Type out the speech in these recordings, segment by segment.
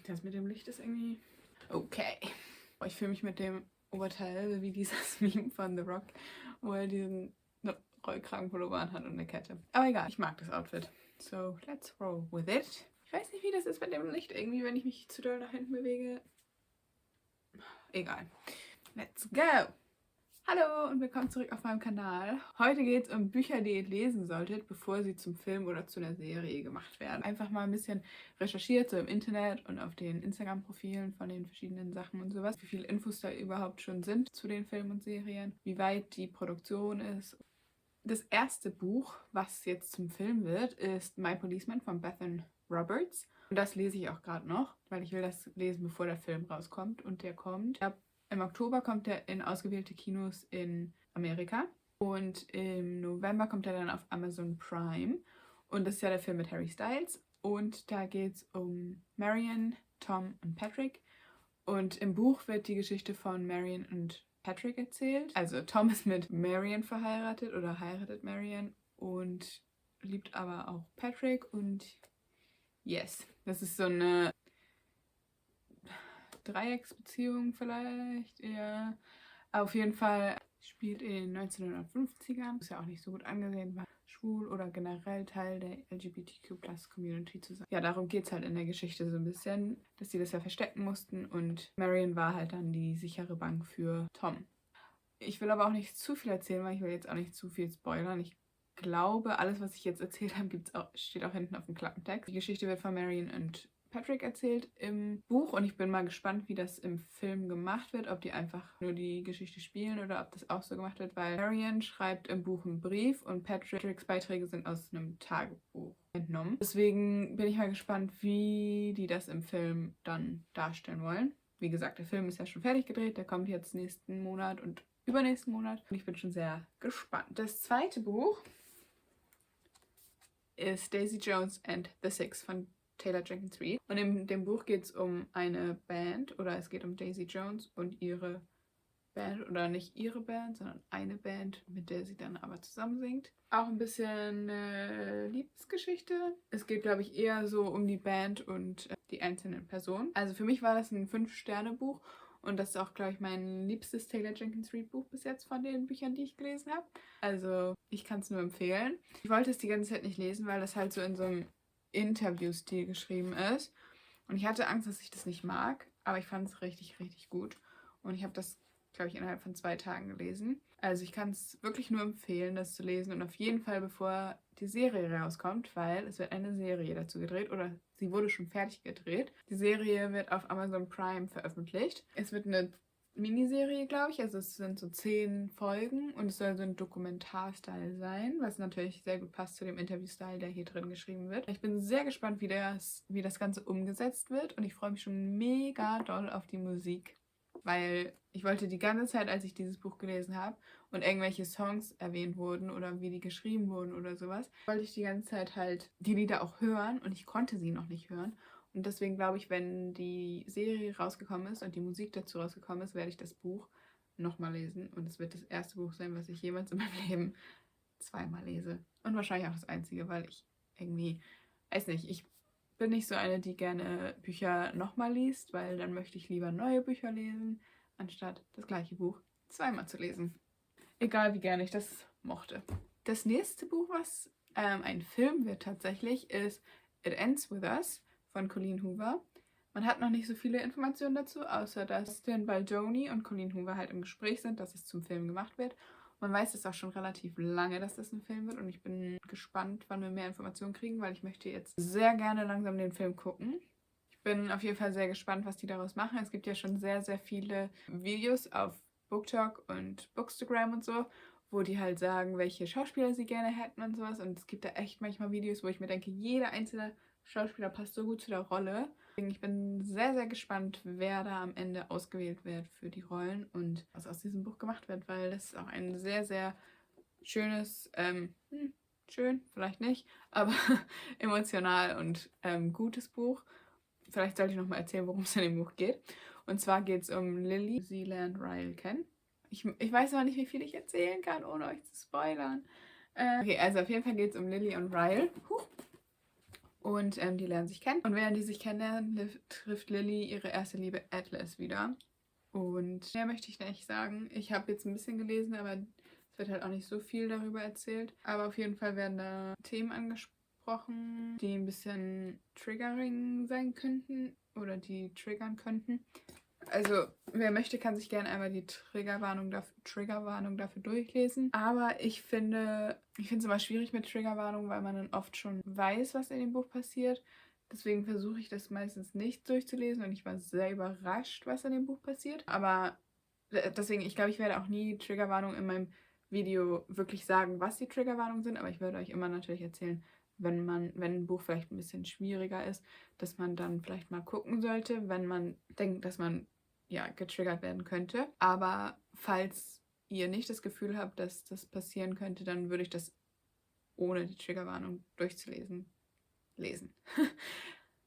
Das mit dem Licht ist irgendwie... Okay. Ich fühle mich mit dem Oberteil wie dieses Meme von The Rock, wo er diesen Rollkragenpullover hat und eine Kette. Aber egal, ich mag das Outfit. So, let's roll with it. Ich weiß nicht, wie das ist mit dem Licht. Irgendwie, wenn ich mich zu doll nach hinten bewege. Egal. Let's go! Hallo und willkommen zurück auf meinem Kanal. Heute geht es um Bücher, die ihr lesen solltet, bevor sie zum Film oder zu einer Serie gemacht werden. Einfach mal ein bisschen recherchiert, so im Internet und auf den Instagram-Profilen von den verschiedenen Sachen und sowas. Wie viele Infos da überhaupt schon sind zu den Filmen und Serien, wie weit die Produktion ist. Das erste Buch, was jetzt zum Film wird, ist My Policeman von Bethan Roberts. Und das lese ich auch gerade noch, weil ich will das lesen, bevor der Film rauskommt. Und der kommt, im Oktober kommt er in ausgewählte Kinos in Amerika. Und im November kommt er dann auf Amazon Prime. Und das ist ja der Film mit Harry Styles. Und da geht es um Marion, Tom und Patrick. Und im Buch wird die Geschichte von Marion und Patrick erzählt. Also Tom ist mit Marion verheiratet oder heiratet Marion und liebt aber auch Patrick. Und yes, das ist so eine Dreiecksbeziehung vielleicht, eher. Auf jeden Fall spielt in den 1950ern, ist ja auch nicht so gut angesehen, war schwul oder generell Teil der LGBTQ+-Community zu sein. Ja, darum geht es halt in der Geschichte so ein bisschen, dass sie das ja verstecken mussten und Marion war halt dann die sichere Bank für Tom. Ich will aber auch nicht zu viel erzählen, weil ich will jetzt auch nicht zu viel spoilern. Ich glaube, alles, was ich jetzt erzählt habe, steht auch hinten auf dem Klappentext. Die Geschichte wird von Marion und Patrick erzählt im Buch und ich bin mal gespannt, wie das im Film gemacht wird, ob die einfach nur die Geschichte spielen oder ob das auch so gemacht wird, weil Marion schreibt im Buch einen Brief und Patricks Beiträge sind aus einem Tagebuch entnommen. Deswegen bin ich mal gespannt, wie die das im Film dann darstellen wollen. Wie gesagt, der Film ist ja schon fertig gedreht, der kommt jetzt nächsten Monat und übernächsten Monat und ich bin schon sehr gespannt. Das zweite Buch ist Daisy Jones and the Six von Taylor Jenkins Reid. Und in dem Buch geht es um eine Band oder es geht um Daisy Jones und ihre Band oder nicht ihre Band, sondern eine Band, mit der sie dann aber zusammen singt. Auch ein bisschen Liebesgeschichte. Es geht, glaube ich, eher so um die Band und die einzelnen Personen. Also für mich war das ein 5-Sterne-Buch und das ist auch, glaube ich, mein liebstes Taylor Jenkins Reid Buch bis jetzt von den Büchern, die ich gelesen habe. Also ich kann es nur empfehlen. Ich wollte es die ganze Zeit nicht lesen, weil das halt so in so einem Interview-Stil geschrieben ist. Und ich hatte Angst, dass ich das nicht mag, aber ich fand es richtig, richtig gut. Und ich habe das, glaube ich, innerhalb von 2 Tagen gelesen. Also ich kann es wirklich nur empfehlen, das zu lesen und auf jeden Fall, bevor die Serie rauskommt, weil es wird eine Serie dazu gedreht oder sie wurde schon fertig gedreht. Die Serie wird auf Amazon Prime veröffentlicht. Es wird eine Miniserie, glaube ich. Also es sind so 10 Folgen und es soll so ein Dokumentar-Style sein, was natürlich sehr gut passt zu dem Interview-Style, der hier drin geschrieben wird. Ich bin sehr gespannt, wie das Ganze umgesetzt wird und ich freue mich schon mega doll auf die Musik, weil ich wollte die ganze Zeit, als ich dieses Buch gelesen habe und irgendwelche Songs erwähnt wurden oder wie die geschrieben wurden oder sowas, wollte ich die ganze Zeit halt die Lieder auch hören und ich konnte sie noch nicht hören. Und deswegen glaube ich, wenn die Serie rausgekommen ist und die Musik dazu rausgekommen ist, werde ich das Buch nochmal lesen. Und es wird das erste Buch sein, was ich jemals in meinem Leben 2-mal lese. Und wahrscheinlich auch das einzige, weil ich irgendwie, weiß nicht, ich bin nicht so eine, die gerne Bücher nochmal liest, weil dann möchte ich lieber neue Bücher lesen, anstatt das gleiche Buch 2-mal zu lesen. Egal wie gerne ich das mochte. Das nächste Buch, was ein Film wird tatsächlich, ist It Ends With Us von Colleen Hoover. Man hat noch nicht so viele Informationen dazu, außer dass Stan Baldoni und Colleen Hoover halt im Gespräch sind, dass es zum Film gemacht wird. Man weiß es auch schon relativ lange, dass das ein Film wird und ich bin gespannt, wann wir mehr Informationen kriegen, weil ich möchte jetzt sehr gerne langsam den Film gucken. Ich bin auf jeden Fall sehr gespannt, was die daraus machen. Es gibt ja schon sehr, sehr viele Videos auf BookTok und Bookstagram und so, wo die halt sagen, welche Schauspieler sie gerne hätten und sowas. Und es gibt da echt manchmal Videos, wo ich mir denke, jeder einzelne Schauspieler passt so gut zu der Rolle. Ich bin sehr, sehr gespannt, wer da am Ende ausgewählt wird für die Rollen und was aus diesem Buch gemacht wird, weil das ist auch ein sehr, sehr schönes, schön, vielleicht nicht, aber emotional und gutes Buch. Vielleicht sollte ich noch mal erzählen, worum es in dem Buch geht. Und zwar geht es um Lily, sie lernt Ryle kennen. Ich weiß noch nicht, wie viel ich erzählen kann, ohne euch zu spoilern. Okay, also auf jeden Fall geht es um Lily und Ryle. Und die lernen sich kennen. Und während die sich kennenlernen, trifft Lily ihre erste Liebe Atlas wieder. Und mehr möchte ich nicht sagen. Ich habe jetzt ein bisschen gelesen, aber es wird halt auch nicht so viel darüber erzählt. Aber auf jeden Fall werden da Themen angesprochen, die ein bisschen triggering sein könnten oder die triggern könnten. Also, wer möchte, kann sich gerne einmal die Triggerwarnung dafür durchlesen. Aber ich finde es immer schwierig mit Triggerwarnungen, weil man dann oft schon weiß, was in dem Buch passiert. Deswegen versuche ich das meistens nicht durchzulesen und ich war sehr überrascht, was in dem Buch passiert. Aber deswegen, ich glaube, ich werde auch nie Triggerwarnungen in meinem Video wirklich sagen, was die Triggerwarnungen sind. Aber ich werde euch immer natürlich erzählen, wenn ein Buch vielleicht ein bisschen schwieriger ist, dass man dann vielleicht mal gucken sollte, wenn man denkt, dass man ja getriggert werden könnte. Aber falls ihr nicht das Gefühl habt, dass das passieren könnte, dann würde ich das ohne die Triggerwarnung durchzulesen lesen.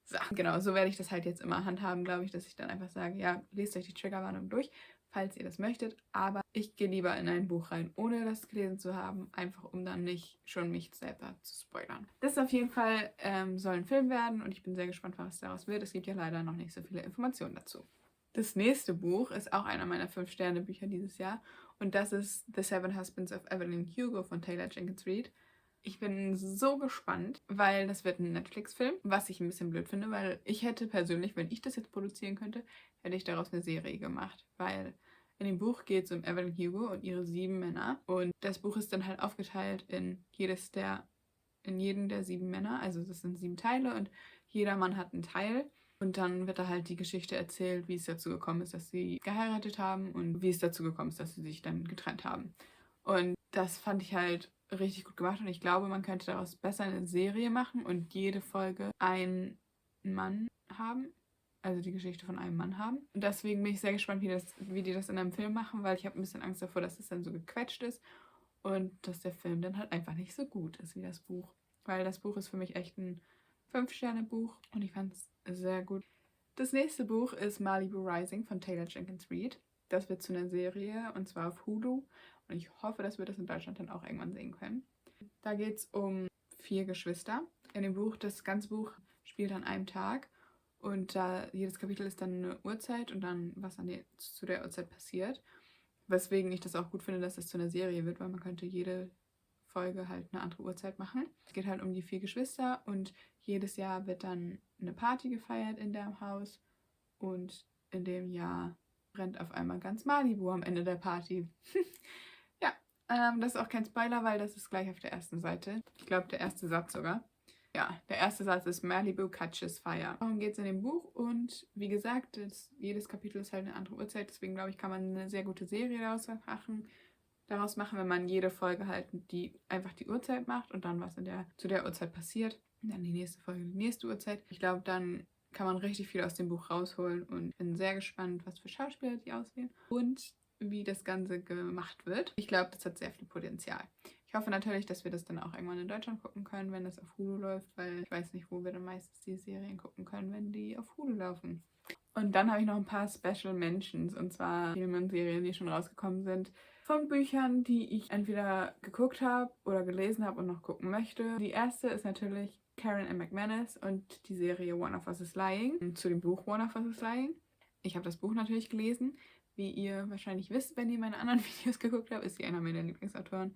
So, genau, so werde ich das halt jetzt immer handhaben, glaube ich, dass ich dann einfach sage, ja, lest euch die Triggerwarnung durch, falls ihr das möchtet. Aber ich gehe lieber in ein Buch rein, ohne das gelesen zu haben, einfach um dann nicht schon mich selber zu spoilern. Das auf jeden Fall soll ein Film werden und ich bin sehr gespannt, was daraus wird. Es gibt ja leider noch nicht so viele Informationen dazu. Das nächste Buch ist auch einer meiner 5-Sterne-Bücher dieses Jahr und das ist The Seven Husbands of Evelyn Hugo von Taylor Jenkins Reid. Ich bin so gespannt, weil das wird ein Netflix-Film, was ich ein bisschen blöd finde, weil ich hätte persönlich, wenn ich das jetzt produzieren könnte, hätte ich daraus eine Serie gemacht, weil in dem Buch geht es um Evelyn Hugo und ihre 7 Männer und das Buch ist dann halt aufgeteilt in jeden der 7 Männer, also das sind 7 Teile und jeder Mann hat einen Teil. Und dann wird da halt die Geschichte erzählt, wie es dazu gekommen ist, dass sie geheiratet haben und wie es dazu gekommen ist, dass sie sich dann getrennt haben. Und das fand ich halt richtig gut gemacht und ich glaube, man könnte daraus besser eine Serie machen und jede Folge einen Mann haben, also die Geschichte von einem Mann haben. Und deswegen bin ich sehr gespannt, wie die das in einem Film machen, weil ich habe ein bisschen Angst davor, dass es dann so gequetscht ist und dass der Film dann halt einfach nicht so gut ist wie das Buch. Weil das Buch ist für mich echt ein 5-Sterne-Buch und ich fand es sehr gut. Das nächste Buch ist Malibu Rising von Taylor Jenkins Reid. Das wird zu einer Serie und zwar auf Hulu. Und ich hoffe, dass wir das in Deutschland dann auch irgendwann sehen können. Da geht es um 4 Geschwister. In dem Buch, das ganze Buch spielt an einem Tag. Und jedes Kapitel ist dann eine Uhrzeit und dann, was zu der Uhrzeit passiert. Weswegen ich das auch gut finde, dass das zu einer Serie wird, weil man könnte jede Folge halt eine andere Uhrzeit machen. Es geht halt um die 4 Geschwister und jedes Jahr wird dann eine Party gefeiert in dem Haus. Und in dem Jahr brennt auf einmal ganz Malibu am Ende der Party. Ja, das ist auch kein Spoiler, weil das ist gleich auf der ersten Seite. Ich glaube, der erste Satz sogar. Ja, der erste Satz ist Malibu catches fire. Darum geht es in dem Buch und wie gesagt, jedes Kapitel ist halt eine andere Uhrzeit. Deswegen glaube ich, kann man eine sehr gute Serie daraus machen, wenn man jede Folge halt einfach die Uhrzeit macht und dann was zu der Uhrzeit passiert. Und dann die nächste Folge, die nächste Uhrzeit. Ich glaube, dann kann man richtig viel aus dem Buch rausholen und bin sehr gespannt, was für Schauspieler die auswählen und wie das Ganze gemacht wird. Ich glaube, das hat sehr viel Potenzial. Ich hoffe natürlich, dass wir das dann auch irgendwann in Deutschland gucken können, wenn das auf Hulu läuft, weil ich weiß nicht, wo wir dann meistens die Serien gucken können, wenn die auf Hulu laufen. Und dann habe ich noch ein paar Special Mentions, und zwar Filme und Serien, die schon rausgekommen sind, von Büchern, die ich entweder geguckt habe oder gelesen habe und noch gucken möchte. Die erste ist natürlich Karen M. McManus und die Serie One of Us is Lying. Zu dem Buch One of Us is Lying. Ich habe das Buch natürlich gelesen. Wie ihr wahrscheinlich wisst, wenn ihr meine anderen Videos geguckt habt, ist sie einer meiner Lieblingsautoren.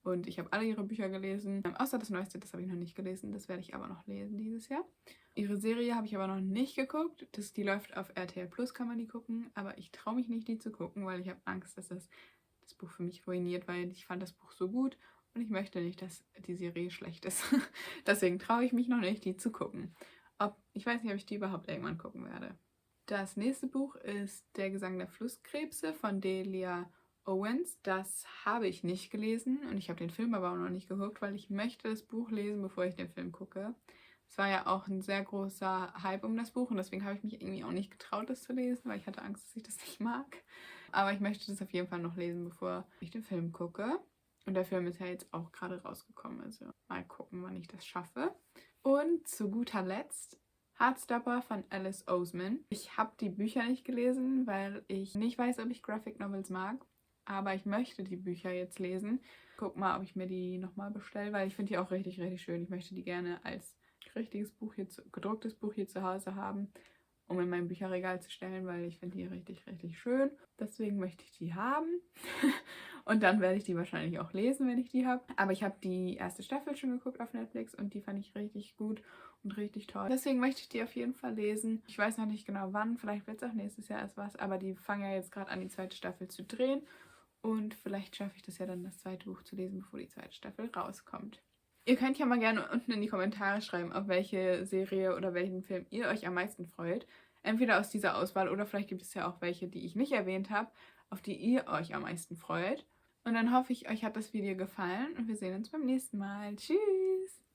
Und ich habe alle ihre Bücher gelesen. Außer das Neueste, das habe ich noch nicht gelesen. Das werde ich aber noch lesen dieses Jahr. Ihre Serie habe ich aber noch nicht geguckt. Die läuft auf RTL Plus, kann man die gucken. Aber ich traue mich nicht, die zu gucken, weil ich habe Angst, dass das Buch für mich ruiniert, weil ich fand das Buch so gut und ich möchte nicht, dass die Serie schlecht ist. Deswegen traue ich mich noch nicht, die zu gucken. Ich weiß nicht, ob ich die überhaupt irgendwann gucken werde. Das nächste Buch ist Der Gesang der Flusskrebse von Delia Owens. Das habe ich nicht gelesen und ich habe den Film aber auch noch nicht geguckt, weil ich möchte das Buch lesen, bevor ich den Film gucke. Es war ja auch ein sehr großer Hype um das Buch und deswegen habe ich mich irgendwie auch nicht getraut, das zu lesen, weil ich hatte Angst, dass ich das nicht mag. Aber ich möchte das auf jeden Fall noch lesen, bevor ich den Film gucke. Und der Film ist ja jetzt auch gerade rausgekommen, also mal gucken, wann ich das schaffe. Und zu guter Letzt Heartstopper von Alice Oseman. Ich habe die Bücher nicht gelesen, weil ich nicht weiß, ob ich Graphic Novels mag. Aber ich möchte die Bücher jetzt lesen. Guck mal, ob ich mir die nochmal bestelle, weil ich finde die auch richtig, richtig schön. Ich möchte die gerne als richtiges Buch hier, gedrucktes Buch hier zu Hause haben, um in mein Bücherregal zu stellen, weil ich finde die richtig, richtig schön. Deswegen möchte ich die haben. Und dann werde ich die wahrscheinlich auch lesen, wenn ich die habe. Aber ich habe die erste Staffel schon geguckt auf Netflix und die fand ich richtig gut und richtig toll. Deswegen möchte ich die auf jeden Fall lesen. Ich weiß noch nicht genau wann, vielleicht wird es auch nächstes Jahr erst was, aber die fangen ja jetzt gerade an, die zweite Staffel zu drehen. Und vielleicht schaffe ich das ja dann, das zweite Buch zu lesen, bevor die zweite Staffel rauskommt. Ihr könnt ja mal gerne unten in die Kommentare schreiben, auf welche Serie oder welchen Film ihr euch am meisten freut. Entweder aus dieser Auswahl oder vielleicht gibt es ja auch welche, die ich nicht erwähnt habe, auf die ihr euch am meisten freut. Und dann hoffe ich, euch hat das Video gefallen und wir sehen uns beim nächsten Mal. Tschüss!